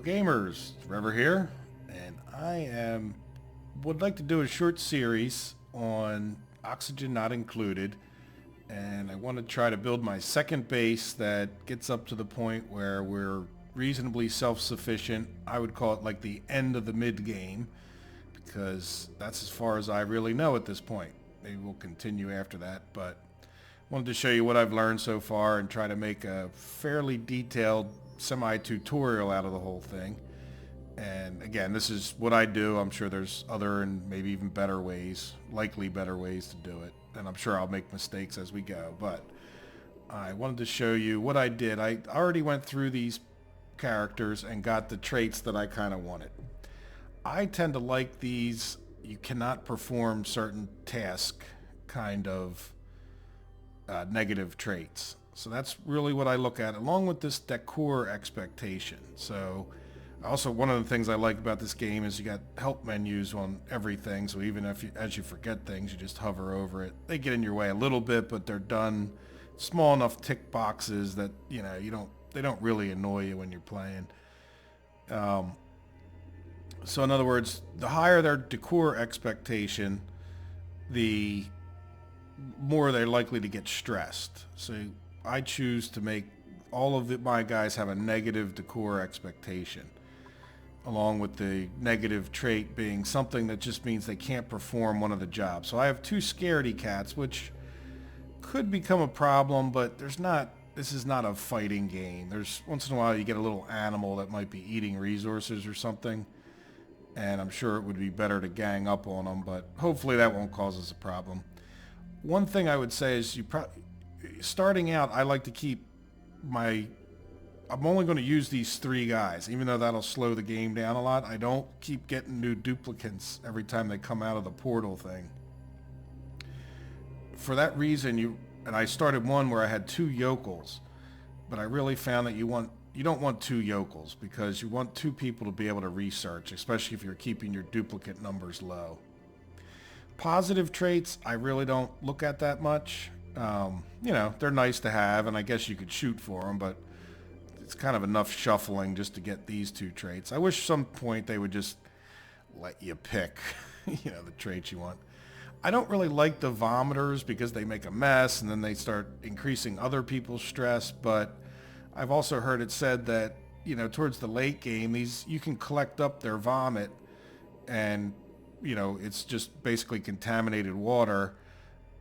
gamers, Trevor here, and would like to do a short series on Oxygen Not Included, and I want to try to build my second base that gets up to the point where we're reasonably self-sufficient. I would call it like the end of the mid-game, because that's as far as I really know at this point. Maybe we'll continue after that, but wanted to show you what I've learned so far and try to make a fairly detailed semi-tutorial out of the whole thing. And again, this is what I do. I'm sure there's other and maybe even better ways, likely better ways to do it. And I'm sure I'll make mistakes as we go. But I wanted to show you what I did. I already went through these characters and got the traits that I kind of wanted. I tend to like these you cannot perform certain task kind of negative traits. So that's really what I look at, along with this decor expectation. So also, one of the things I like about this game is you got help menus on everything. So even if as you forget things, you just hover over it. They get in your way a little bit, but they're done small enough tick boxes that they don't really annoy you when you're playing. So in other words, the higher their decor expectation, the more they're likely to get stressed. So I choose to make all of my guys have a negative decor expectation, along with the negative trait being something that just means they can't perform one of the jobs. So I have two scaredy cats, which could become a problem, but this is not a fighting game. There's once in a while you get a little animal that might be eating resources or something, and I'm sure it would be better to gang up on them, but hopefully that won't cause us a problem. One thing I would say is starting out, I like to keep I'm only going to use these three guys, even though that'll slow the game down a lot. I don't keep getting new duplicates every time they come out of the portal thing. For that reason, and I started one where I had two yokels, but I really found that you don't want two yokels because you want two people to be able to research, especially if you're keeping your duplicate numbers low. Positive traits, I really don't look at that much. They're nice to have, and I guess you could shoot for them, but it's kind of enough shuffling just to get these two traits. I wish some point they would just let you pick, the traits you want. I don't really like the vomiters because they make a mess and then they start increasing other people's stress, but I've also heard it said that, towards the late game, you can collect up their vomit and, it's just basically contaminated water,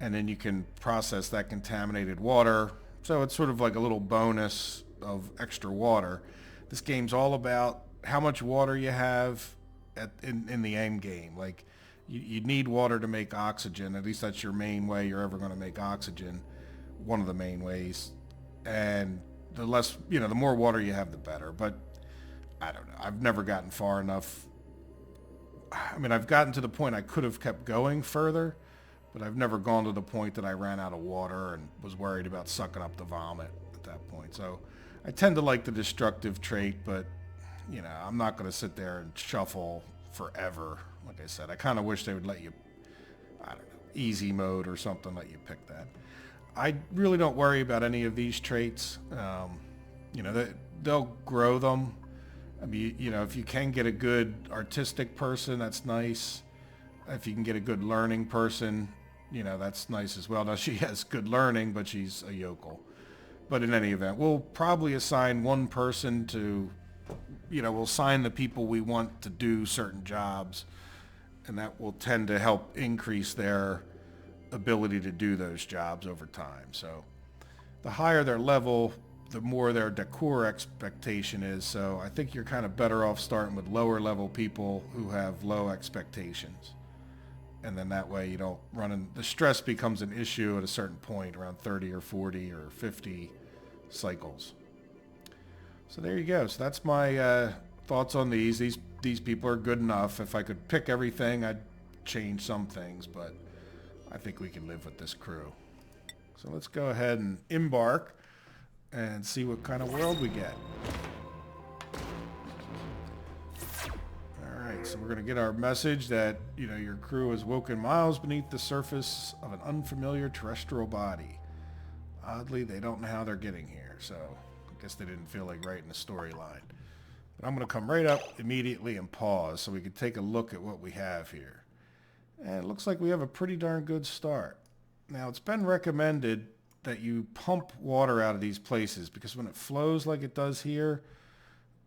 and then you can process that contaminated water. So it's sort of like a little bonus of extra water. This game's all about how much water you have in the end game. Like you need water to make oxygen. At least that's your main way you're ever going to make oxygen. One of the main ways. And the less, the more water you have, the better. But I don't know. I've never gotten far enough. I mean, I've gotten to the point I could have kept going further, but I've never gone to the point that I ran out of water and was worried about sucking up the vomit at that point. So I tend to like the destructive trait, but, I'm not going to sit there and shuffle forever. Like I said, I kind of wish they would let you, I don't know, easy mode or something, let you pick that. I really don't worry about any of these traits. They'll grow them. I mean, if you can get a good artistic person, that's nice. If you can get a good learning person, that's nice as well. Now, she has good learning, but she's a yokel. But in any event, we'll probably assign one person to, we'll assign the people we want to do certain jobs, and that will tend to help increase their ability to do those jobs over time. So the higher their level, the more their decor expectation is. So I think you're kind of better off starting with lower level people who have low expectations. And then that way you don't the stress becomes an issue at a certain point around 30 or 40 or 50 cycles. So there you go. So that's my thoughts on these. These people are good enough. If I could pick everything, I'd change some things, but I think we can live with this crew. So let's go ahead and embark and see what kind of world we get. Alright, so we're going to get our message that, your crew has woken miles beneath the surface of an unfamiliar terrestrial body. Oddly, they don't know how they're getting here, so I guess they didn't feel like writing a storyline. But I'm going to come right up immediately and pause so we can take a look at what we have here. And it looks like we have a pretty darn good start. Now, it's been recommended that you pump water out of these places because when it flows like it does here,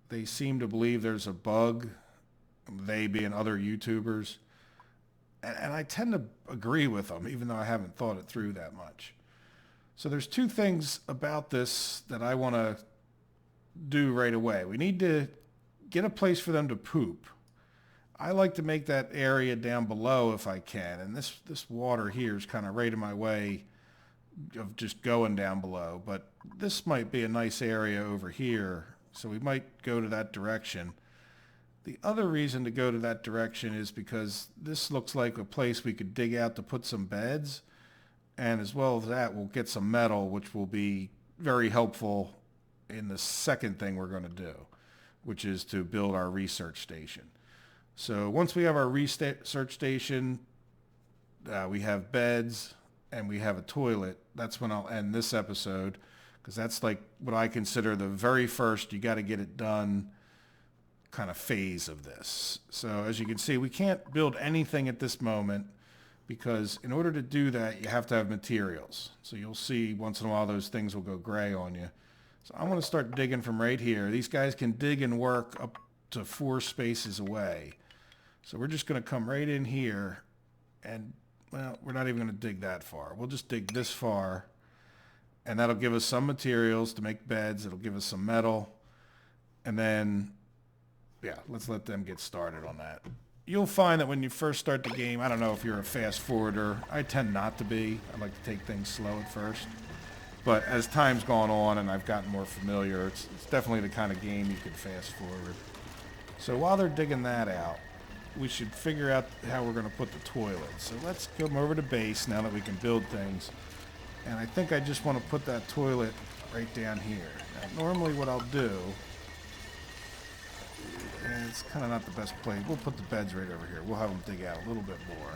they seem to believe there's a bug, they being other YouTubers. And I tend to agree with them, even though I haven't thought it through that much. So there's two things about this that I want to do right away. We need to get a place for them to poop. I like to make that area down below if I can, and this water here is kind of right in my way of just going down below, but this might be a nice area over here, so we might go to that direction. The other reason to go to that direction is because this looks like a place we could dig out to put some beds, and as well as that, we'll get some metal, which will be very helpful in the second thing we're going to do, which is to build our research station. So once we have our research station, we have beds, and we have a toilet. That's when I'll end this episode, because that's like what I consider the very first, you got to get it done kind of phase of this. So as you can see, we can't build anything at this moment because in order to do that, you have to have materials. So you'll see once in a while those things will go gray on you. So I'm going to start digging from right here. These guys can dig and work up to 4 spaces away. So we're just going to come right in here and, well, we're not even going to dig that far. We'll just dig this far, and that'll give us some materials to make beds. It'll give us some metal, and then, yeah, let's let them get started on that. You'll find that when you first start the game, I don't know if you're a fast forwarder. I tend not to be. I like to take things slow at first. But as time's gone on and I've gotten more familiar, it's definitely the kind of game you can fast forward. So while they're digging that out, we should figure out how we're going to put the toilet. So let's come over to base now that we can build things. And I think I just want to put that toilet right down here. Now, normally what I'll do, and it's kind of not the best place. We'll put the beds right over here. We'll have them dig out a little bit more.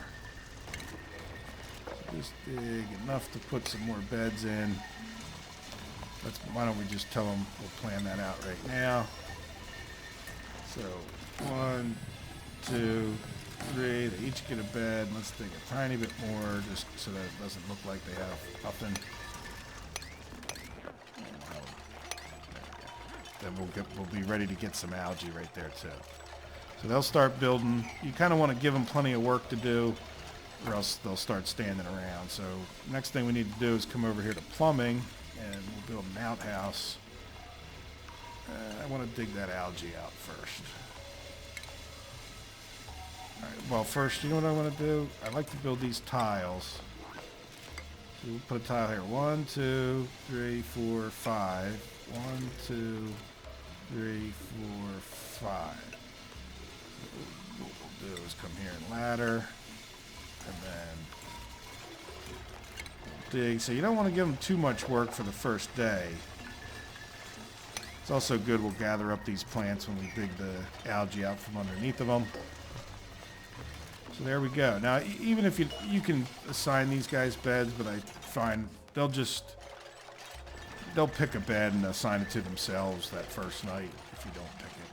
So just dig enough to put some more beds in. Why don't we just tell them we'll plan that out right now. So 1, 2, 3. They each get a bed. Let's dig a tiny bit more just so that it doesn't look like they have nothing. Then we'll be ready to get some algae right there too. So they'll start building. You kind of want to give them plenty of work to do, or else they'll start standing around. So next thing we need to do is come over here to plumbing, and we'll build an outhouse. I want to dig that algae out first. All right, well, first, you know what I want to do? I like to build these tiles. So we'll put a tile here. 1, 2, 3, 4, 5. 1, 2, 3, 4, 5. What we'll do is come here and ladder, and then we'll dig. So you don't want to give them too much work for the first day. It's also good we'll gather up these plants when we dig the algae out from underneath of them. So there we go. Now, even if you can assign these guys beds, but I find they'll pick a bed and assign it to themselves that first night if you don't pick it.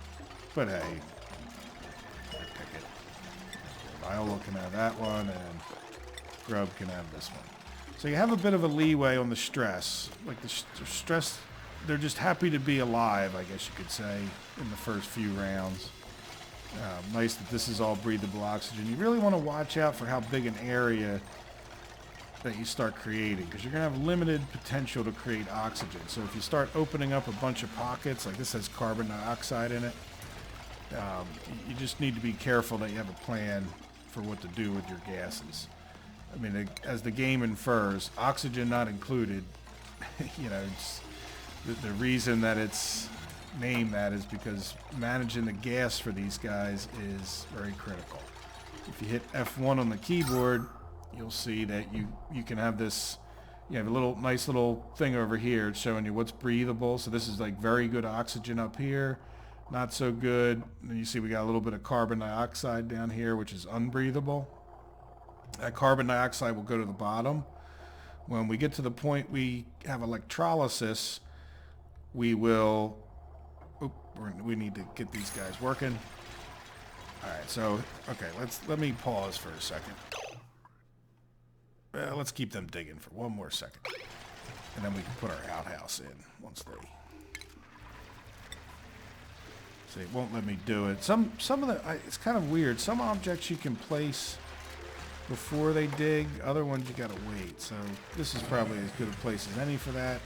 But hey, I pick it. Viola can have that one, and Grub can have this one. So you have a bit of a leeway on the stress. Like the stress, they're just happy to be alive, I guess you could say, in the first few rounds. Nice that this is all breathable oxygen. You really want to watch out for how big an area that you start creating, because you're going to have limited potential to create oxygen. So if you start opening up a bunch of pockets, like this has carbon dioxide in it, you just need to be careful that you have a plan for what to do with your gases. I mean, as the game infers, oxygen not included, you know, it's, the reason that it's named that is because managing the gas for these guys is very critical. If you hit F1 on the keyboard, you'll see that you can have this, you have a nice little thing over here. It's showing you what's breathable. So this is like very good oxygen up here, not so good. And you see we got a little bit of carbon dioxide down here, which is unbreathable. That carbon dioxide will go to the bottom. When we get to the point we have electrolysis, we will we need to get these guys working. All right, so okay, let me pause for a second. Let's keep them digging for one more second, and then we can put our outhouse in once they. See, it won't let me do it. Some of the it's kind of weird. Some objects you can place before they dig. Other ones you gotta wait. So this is probably as good a place as any for that.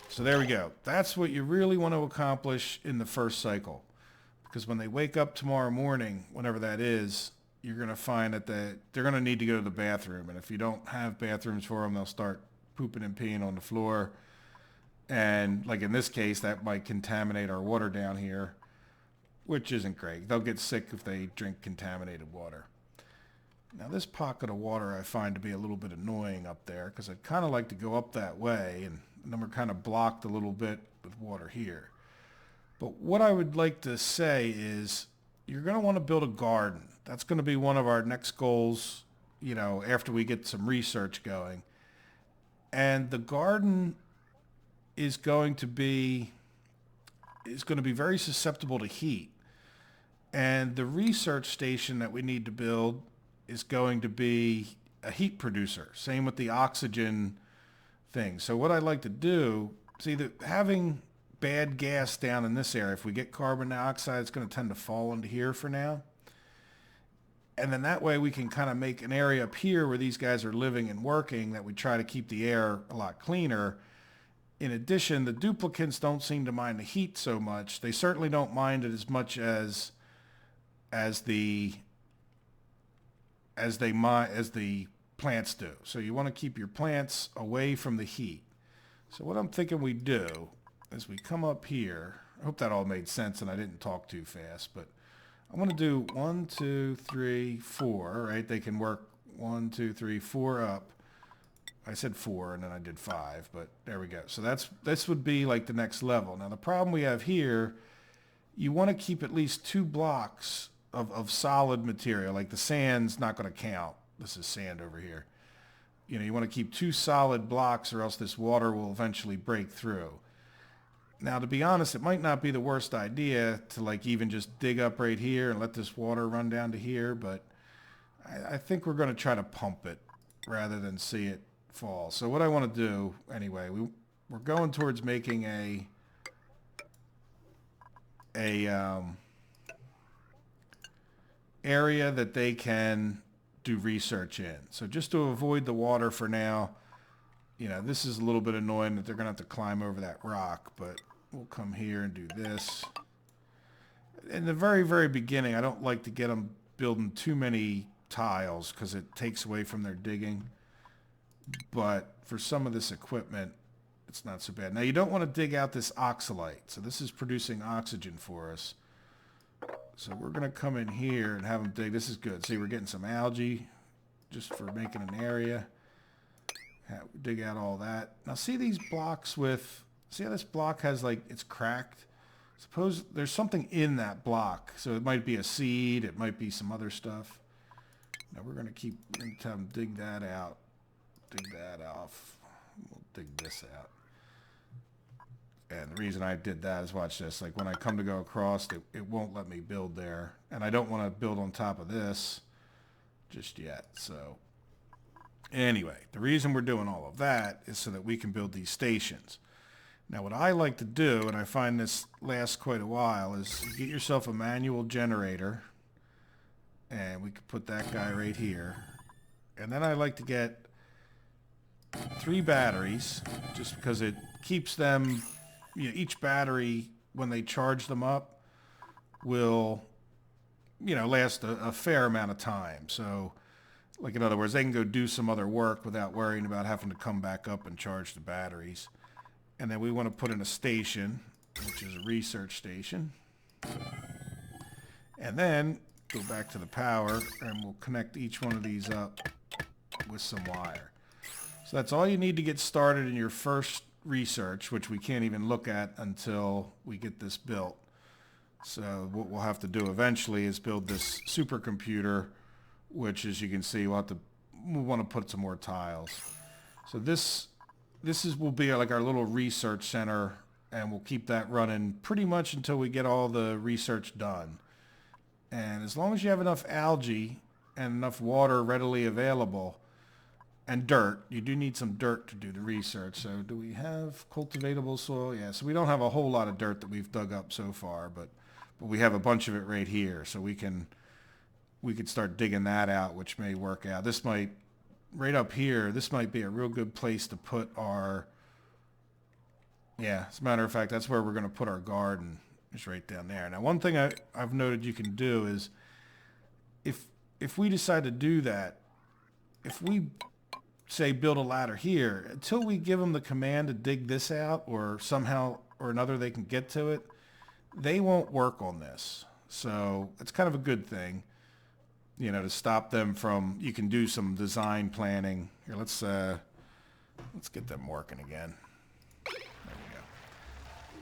So there we go. That's what you really want to accomplish in the first cycle. Because when they wake up tomorrow morning, whenever that is, you're going to find that they're going to need to go to the bathroom. And if you don't have bathrooms for them, they'll start pooping and peeing on the floor. And like in this case, that might contaminate our water down here, which isn't great. They'll get sick if they drink contaminated water. Now this pocket of water I find to be a little bit annoying up there because I'd kind of like to go up that way, and then we're kind of blocked a little bit with water here. But what I would like to say is you're going to want to build a garden. That's going to be one of our next goals, you know, after we get some research going. And the garden is going to be very susceptible to heat. And the research station that we need to build is going to be a heat producer. Same with the oxygen thing. So what I'd like to do, see that having bad gas down in this area, if we get carbon dioxide, it's going to tend to fall into here for now. And then that way we can kind of make an area up here where these guys are living and working that we try to keep the air a lot cleaner. In addition, the duplicants don't seem to mind the heat so much. They certainly don't mind it as much as the plants do. So you want to keep your plants away from the heat. So what I'm thinking we do is we come up here. I hope that all made sense and I didn't talk too fast, but I'm going to do 1, 2, 3, 4, right? They can work 1, 2, 3, 4 up. I said 4 and then I did 5, but there we go. So this would be like the next level. Now the problem we have here, you want to keep at least 2 blocks of solid material. Like the sand's not going to count. This is sand over here. You know, you want to keep 2 solid blocks or else this water will eventually break through. Now, to be honest, it might not be the worst idea to like even just dig up right here and let this water run down to here, but I think we're going to try to pump it rather than see it fall. So what I want to do, anyway, we're going towards making a area that they can do research in. So just to avoid the water for now, you know, this is a little bit annoying that they're going to have to climb over that rock, but we'll come here and do this. In the very, very beginning, I don't like to get them building too many tiles because it takes away from their digging. But for some of this equipment, it's not so bad. Now, you don't want to dig out this oxalite. So this is producing oxygen for us. So we're going to come in here and have them dig. This is good. See, we're getting some algae just for making an area. Dig out all that. Now see these blocks see how this block has like, it's cracked? Suppose there's something in that block. So it might be a seed. It might be some other stuff. Now we're going to have them dig that out. Dig that off. We'll dig this out. And the reason I did that is, watch this, like when I come to go across, it won't let me build there. And I don't want to build on top of this just yet. So anyway, the reason we're doing all of that is so that we can build these stations. Now what I like to do, and I find this lasts quite a while, is you get yourself a manual generator. And we could put that guy right here. And then I like to get 3 batteries, just because it keeps them, you know, each battery, when they charge them up, will, you know, last a fair amount of time. So, like in other words, they can go do some other work without worrying about having to come back up and charge the batteries. And then we want to put in a station, which is a research station. And then go back to the power, and we'll connect each one of these up with some wire. So that's all you need to get started in your first research, which we can't even look at until we get this built. So what we'll have to do eventually is build this supercomputer, which, as you can see, we'll want to put some more tiles. So this will be like our little research center, and we'll keep that running pretty much until we get all the research done. And as long as you have enough algae and enough water readily available, and dirt, you do need some dirt to do the research. So do we have cultivatable soil? Yeah, so we don't have a whole lot of dirt that we've dug up so far, but we have a bunch of it right here, so we could start digging that out, which may work out. This might, right up here, this might be a real good place to put our, yeah, as a matter of fact, that's where we're going to put our garden, is right down there. Now, one thing I've noted you can do is, if we decide to do that, if we say build a ladder here, until we give them the command to dig this out, or somehow or another they can get to it, they won't work on this. So it's kind of a good thing, you know, to stop them from, you can do some design planning. Here, let's get them working again. There we go.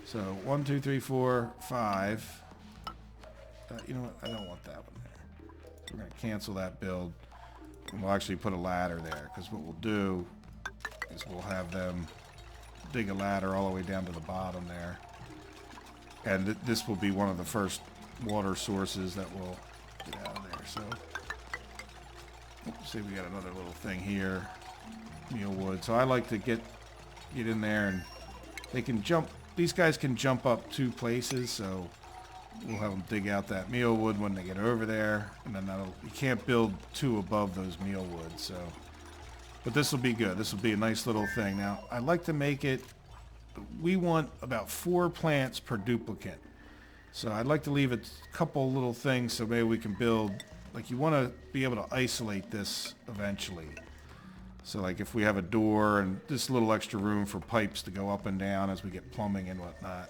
So 1, 2, 3, 4, 5. You know what? I don't want that one there. So we're going to cancel that build. And we'll actually put a ladder there, because what we'll do is we'll have them dig a ladder all the way down to the bottom there. And this will be one of the first water sources that will get out of there. So, see, we got another little thing here, mealwood. So I like to get in there, and they can jump. These guys can jump up 2 places, so we'll have them dig out that mealwood when they get over there, and then you can't build 2 above those mealwood. So, but this will be good. This will be a nice little thing. Now, I like to make it. We want about 4 plants per duplicate. So I'd like to leave a couple little things so maybe we can build, like you want to be able to isolate this eventually. So like if we have a door and this little extra room for pipes to go up and down as we get plumbing and whatnot.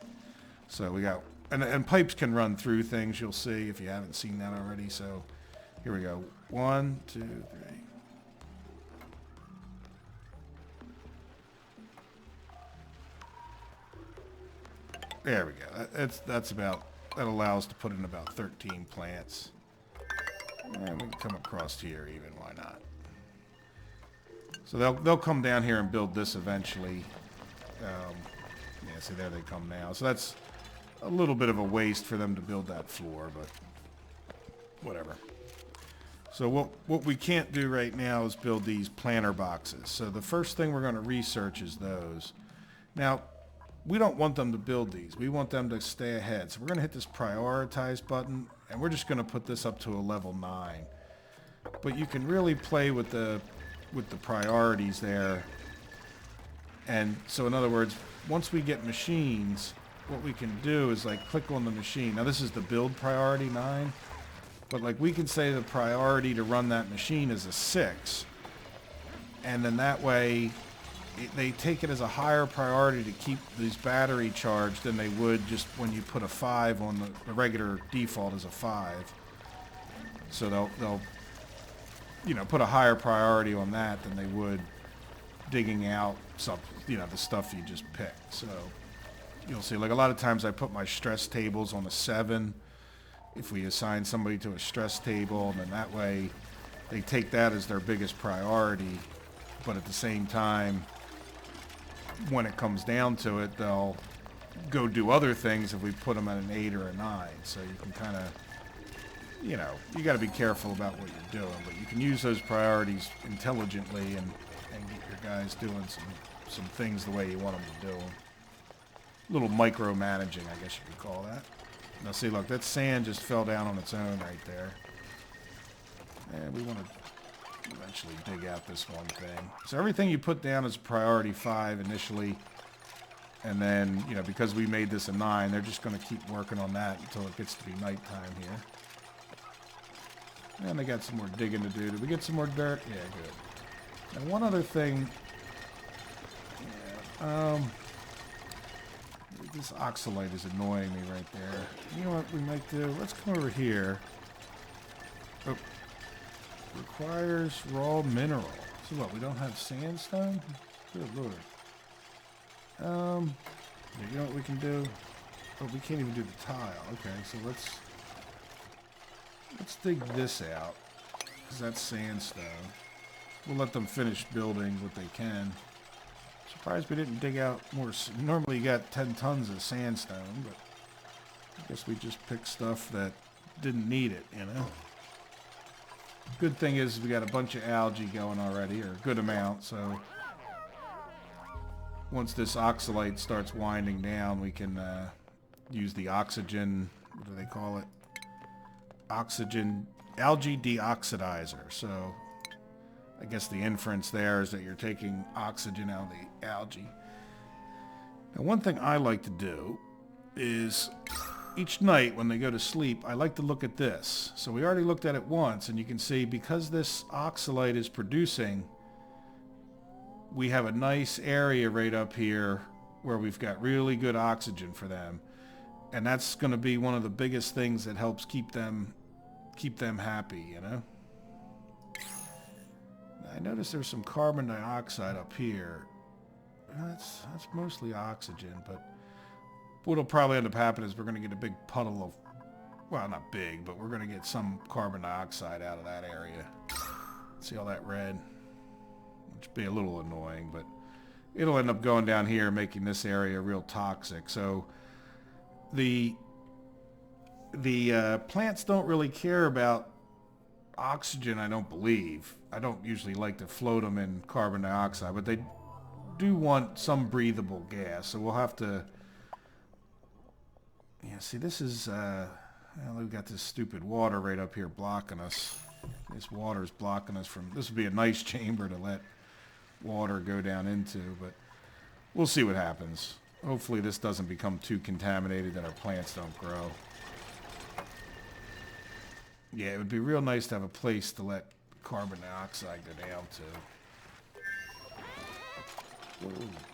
So we got, and pipes can run through things, you'll see if you haven't seen that already. So here we go. 1, 2, 3. There we go. That's about, that allows to put in about 13 plants. And we can come across here even, why not? So they'll come down here and build this eventually. Yeah, see there they come now. So that's a little bit of a waste for them to build that floor, but whatever. So what we can't do right now is build these planter boxes. So the first thing we're going to research is those. Now, we don't want them to build these. We want them to stay ahead. So we're going to hit this prioritize button, and we're just going to put this up to a level 9. But you can really play with the priorities there. And so in other words, once we get machines, what we can do is like click on the machine. Now this is the build priority 9, but like we can say the priority to run that machine is a 6. And then that way they take it as a higher priority to keep these battery charged than they would just when you put a 5 on the regular default is a 5. So they'll you know, put a higher priority on that than they would digging out some, you know, the stuff you just picked. So you'll see, like a lot of times I put my stress tables on a 7 if we assign somebody to a stress table, and then that way they take that as their biggest priority, but at the same time, when it comes down to it, they'll go do other things if we put them at an 8 or a 9. So you can kind of, you know, you got to be careful about what you're doing, but you can use those priorities intelligently and get your guys doing some things the way you want them to do them. A little micromanaging, I guess you could call that. Now see, look, that sand just fell down on its own right there. And we want to eventually dig out this one thing. So everything you put down is priority 5 initially, and then, you know, because we made this a 9, they're just going to keep working on that until it gets to be nighttime here. And they got some more digging to do. Did we get some more dirt? Yeah, good. And one other thing, yeah, this oxalite is annoying me right there. You know what we might do? Let's come over here. Oh. Requires raw mineral. So what, we don't have sandstone? Good lord. You know what we can do? Oh, we can't even do the tile. Okay, so let's dig this out, because that's sandstone. We'll let them finish building what they can. Surprised we didn't dig out more. Normally you got 10 tons of sandstone, but I guess we just picked stuff that didn't need it, you know. Good thing is we got a bunch of algae going already, or a good amount, so once this oxalate starts winding down, we can use the oxygen, what do they call it? Oxygen, algae deoxidizer. So I guess the inference there is that you're taking oxygen out of the algae. Now, one thing I like to do is each night when they go to sleep, I like to look at this. So we already looked at it once, and you can see because this oxalate is producing, we have a nice area right up here where we've got really good oxygen for them. And that's going to be one of the biggest things that helps keep them happy, you know? I notice there's some carbon dioxide up here. That's mostly oxygen, but what'll probably end up happening is we're going to get a big puddle of, well, not big, but we're going to get some carbon dioxide out of that area. See all that red? Which would be a little annoying, but it'll end up going down here, making this area real toxic. So the plants don't really care about oxygen, I don't believe. I don't usually like to float them in carbon dioxide, but they do want some breathable gas, so we'll have to... Yeah, see, this is... well, we've got this stupid water right up here blocking us. This water's blocking us from... This would be a nice chamber to let water go down into, but we'll see what happens. Hopefully this doesn't become too contaminated that our plants don't grow. Yeah, it would be real nice to have a place to let carbon dioxide go down to. Whoa,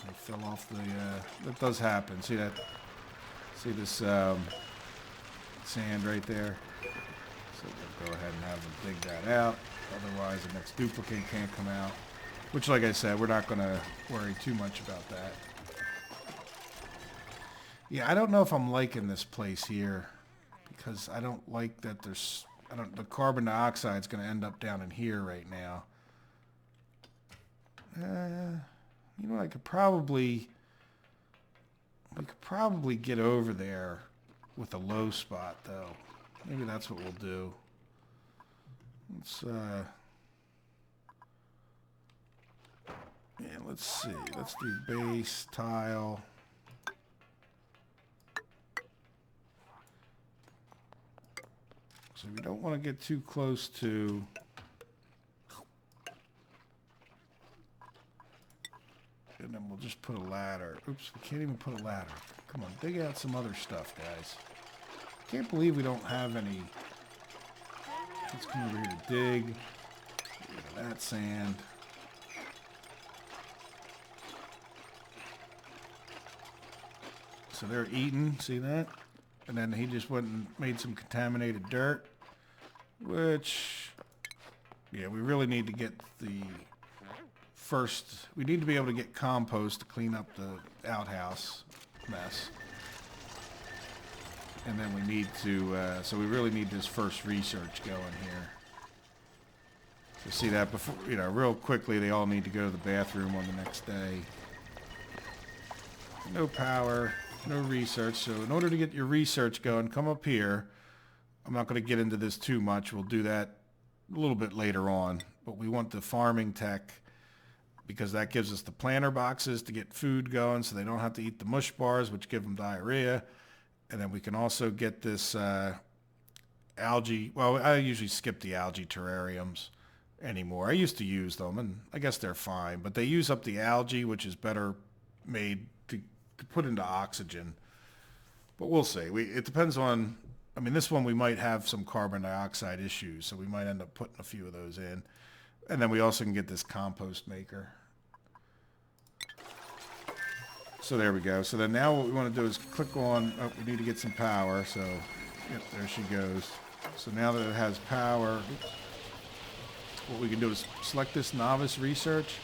I fell off the, that does happen. See that? See this sand right there? So we'll go ahead and have them dig that out. Otherwise the next duplicate can't come out. Which, like I said, we're not going to worry too much about that. Yeah, I don't know if I'm liking this place here. Because I don't like that there's... the carbon dioxide is going to end up down in here right now. You know, I could probably get over there with a low spot, though. Maybe that's what we'll do. Let's see. Let's do base, tile. So we don't want to get too close to... And then we'll just put a ladder. Oops, we can't even put a ladder. Come on, dig out some other stuff, guys. Can't believe we don't have any... Let's come over here to dig. Get rid of that sand. So they're eating, see that? And then he just went and made some contaminated dirt, which, yeah, we really need to get the first, we need to be able to get compost to clean up the outhouse mess. And then we need to, so we really need this first research going here. So see that before, you know, real quickly they all need to go to the bathroom on the next day. No power. No research, so in order to get your research going, come up here. I'm not going to get into this too much. We'll do that a little bit later on. But we want the farming tech because that gives us the planter boxes to get food going so they don't have to eat the mush bars, which give them diarrhea. And then we can also get this algae. Well, I usually skip the algae terrariums anymore. I used to use them, and I guess they're fine. But they use up the algae, which is better made to put into oxygen. But we'll see. It depends on, I mean, this one we might have some carbon dioxide issues, so we might end up putting a few of those in. And then we also can get this compost maker. So there we go. So then now what we want to do is click on, oh, we need to get some power, so yep, there she goes. So now that it has power, oops, what we can do is select this novice research,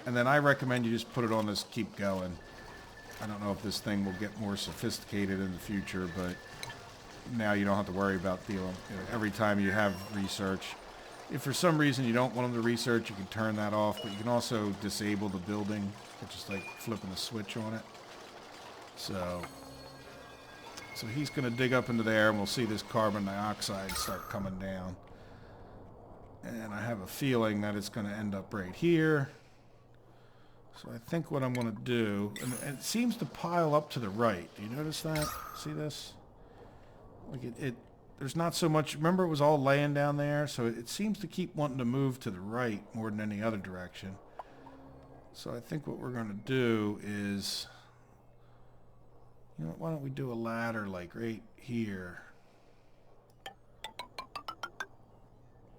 and then I recommend you just put it on this keep going. I don't know if this thing will get more sophisticated in the future, but now you don't have to worry about dealing, you know, every time you have research. If for some reason you don't want them to research, you can turn that off, but you can also disable the building, which is like flipping a switch on it. So he's going to dig up into there, and we'll see this carbon dioxide start coming down. And I have a feeling that it's going to end up right here. So I think what I'm going to do, and it seems to pile up to the right. Do you notice that? See this? Like there's not so much. Remember, it was all laying down there, so it seems to keep wanting to move to the right more than any other direction. So I think what we're going to do is, you know, why don't we do a ladder like right here,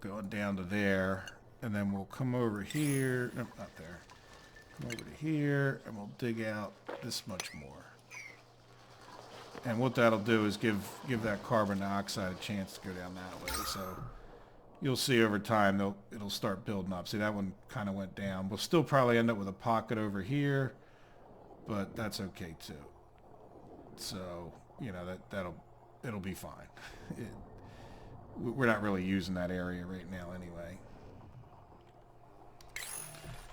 going down to there, and then we'll come over here. Nope, not there. Come over to here, and we'll dig out this much more. And what that'll do is give that carbon dioxide a chance to go down that way. So you'll see over time it'll start building up. See, that one kind of went down. We'll still probably end up with a pocket over here, but that's okay too. So, you know, it'll be fine. We're not really using that area right now anyway.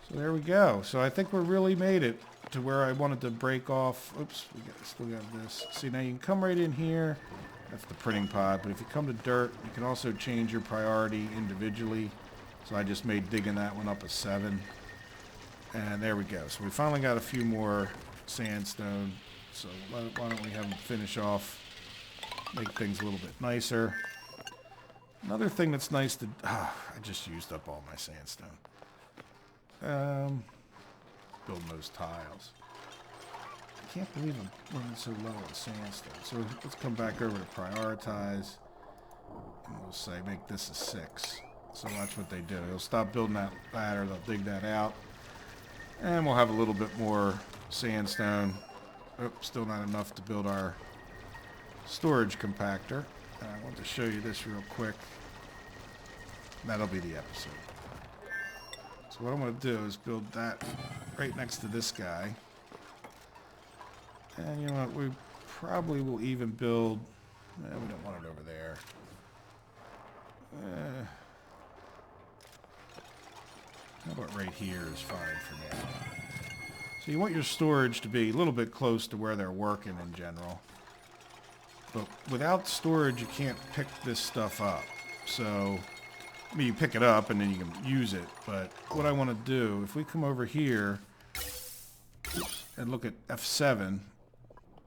So there we go. So I think we really made it to where I wanted to break off. Oops, still got this. See, now you can come right in here. That's the printing pod. But if you come to dirt, you can also change your priority individually. So I just made digging that one up a 7. And there we go. So we finally got a few more sandstone. So why don't we have them finish off, make things a little bit nicer. Another thing that's nice to... I just used up all my sandstone. Building those tiles. I can't believe I'm running so low on sandstone. So let's come back over to prioritize. And we'll say make this a 6. So watch what they do. They'll stop building that ladder. They'll dig that out. And we'll have a little bit more sandstone. Oh, still not enough to build our storage compactor. And I want to show you this real quick. That'll be the episode. So what I'm going to do is build that right next to this guy. And you know what? We probably will even build... we don't want it over there. How about right here is fine for now. So you want your storage to be a little bit close to where they're working in general. But without storage, you can't pick this stuff up. So... I mean, you pick it up and then you can use it, but what I want to do, if we come over here and look at F7,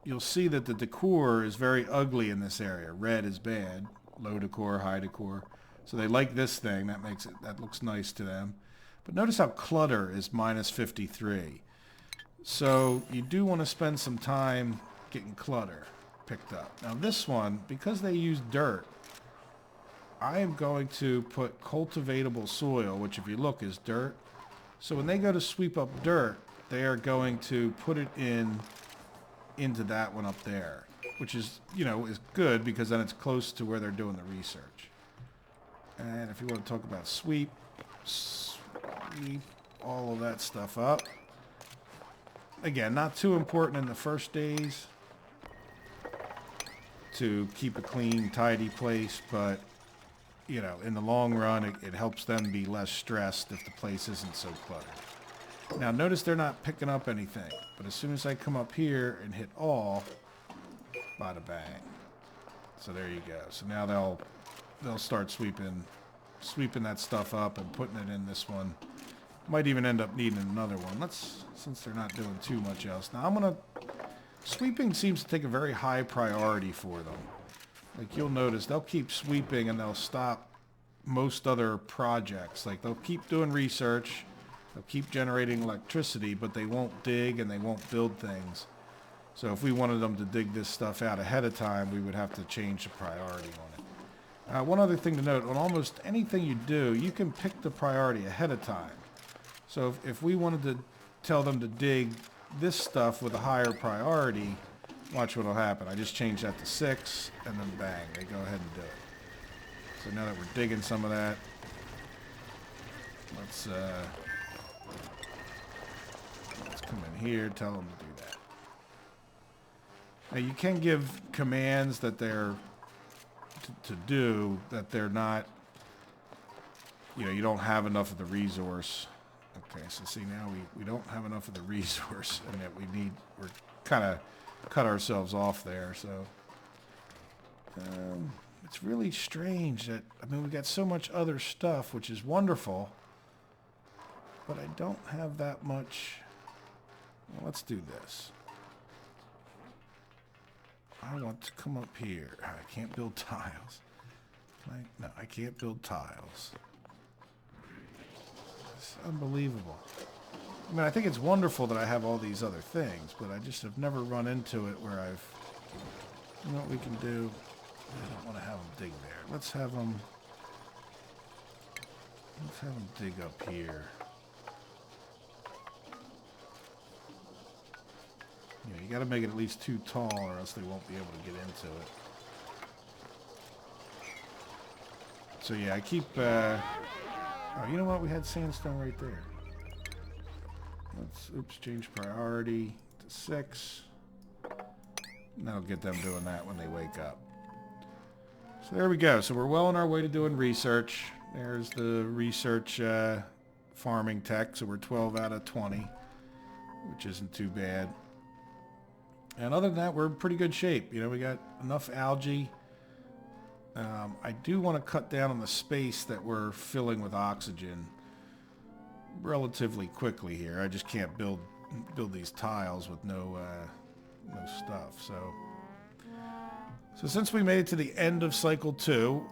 you'll see that the decor is very ugly in this area. Red is bad, low decor, high decor. So they like this thing, that looks nice to them. But notice how clutter is minus 53. So you do want to spend some time getting clutter picked up. Now this one, because they use dirt, I am going to put cultivatable soil, which if you look is dirt. So when they go to sweep up dirt, they are going to put it into that one up there, which is, you know, is good because then it's close to where they're doing the research. And if you want to talk about sweep all of that stuff up. Again, not too important in the first days to keep a clean, tidy place, but you know, in the long run, it helps them be less stressed if the place isn't so cluttered. Now, notice they're not picking up anything, but as soon as I come up here and hit all, bada bang. So there you go. So now they'll start sweeping that stuff up and putting it in this one. Might even end up needing another one. Since they're not doing too much else. Now sweeping seems to take a very high priority for them. Like you'll notice they'll keep sweeping and they'll stop most other projects. Like they'll keep doing research, they'll keep generating electricity, but they won't dig and they won't build things. So if we wanted them to dig this stuff out ahead of time, we would have to change the priority on it. One other thing to note, on almost anything you do, you can pick the priority ahead of time. So if we wanted to tell them to dig this stuff with a higher priority, watch what will happen. I just changed that to 6, and then bang, they go ahead and do it. So now that we're digging some of that, let's come in here, tell them to do that. Now you can give commands that they're to do that they're not you don't have enough of the resource. Okay, so see now we don't have enough of the resource, and that we're kind of cut ourselves off there. So it's really strange that, I mean, we got so much other stuff, which is wonderful, but I don't have that much. Well, let's do this. I want to come up here. I can't build tiles. No, I can't build tiles. It's unbelievable. I mean, I think it's wonderful that I have all these other things, but I just have never run into it where I've... You know what we can do? I don't want to have them dig there. Let's have them dig up here. You know, you got to make it at least too tall, or else they won't be able to get into it. So yeah, I keep... oh, you know what? We had sandstone right there. Let's, oops, change priority to 6. And that'll get them doing that when they wake up. So there we go. So we're well on our way to doing research. There's the research farming tech. So we're 12 out of 20, which isn't too bad. And other than that, we're in pretty good shape. You know, we got enough algae. I do want to cut down on the space that we're filling with oxygen relatively quickly here. I just can't build these tiles with no stuff. So since we made it to the end of cycle 2,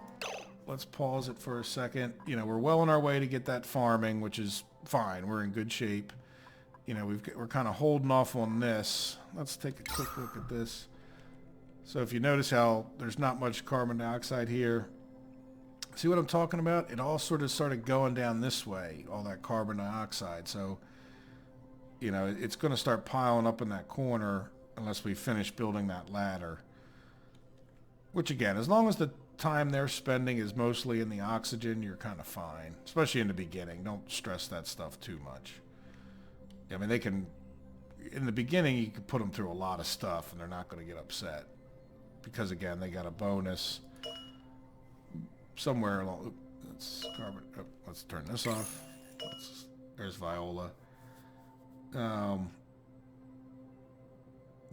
let's pause it for a second. You know, we're well on our way to get that farming, which is fine. We're in good shape. You know, we're kind of holding off on this. Let's take a quick look at this. So if you notice how there's not much carbon dioxide here, see what I'm talking about? It all sort of started going down this way, all that carbon dioxide. So, you know, it's going to start piling up in that corner unless we finish building that ladder. Which again, as long as the time they're spending is mostly in the oxygen, you're kind of fine. Especially in the beginning. Don't stress that stuff too much. I mean, they can... In the beginning, you can put them through a lot of stuff and they're not going to get upset. Because again, they got a bonus somewhere along. Let's turn this off. There's Viola.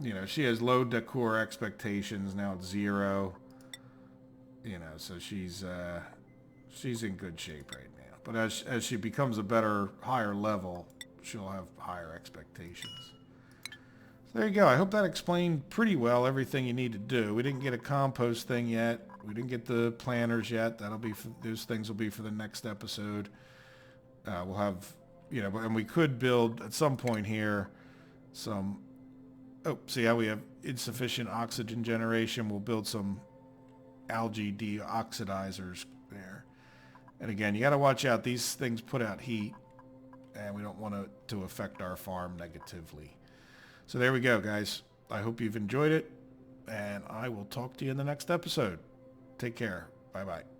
You know, she has low decor expectations. Now it's 0. You know, so she's in good shape right now. But as she becomes a higher level, she'll have higher expectations. There you go. I hope that explained pretty well everything you need to do. We didn't get a compost thing yet. We didn't get the planters yet. Those things will be for the next episode. We'll have, you know, and we could build at some point here some... Oh, see how we have insufficient oxygen generation? We'll build some algae deoxidizers there. And again, you got to watch out. These things put out heat, and we don't want it to affect our farm negatively. So there we go, guys. I hope you've enjoyed it, and I will talk to you in the next episode. Take care. Bye-bye.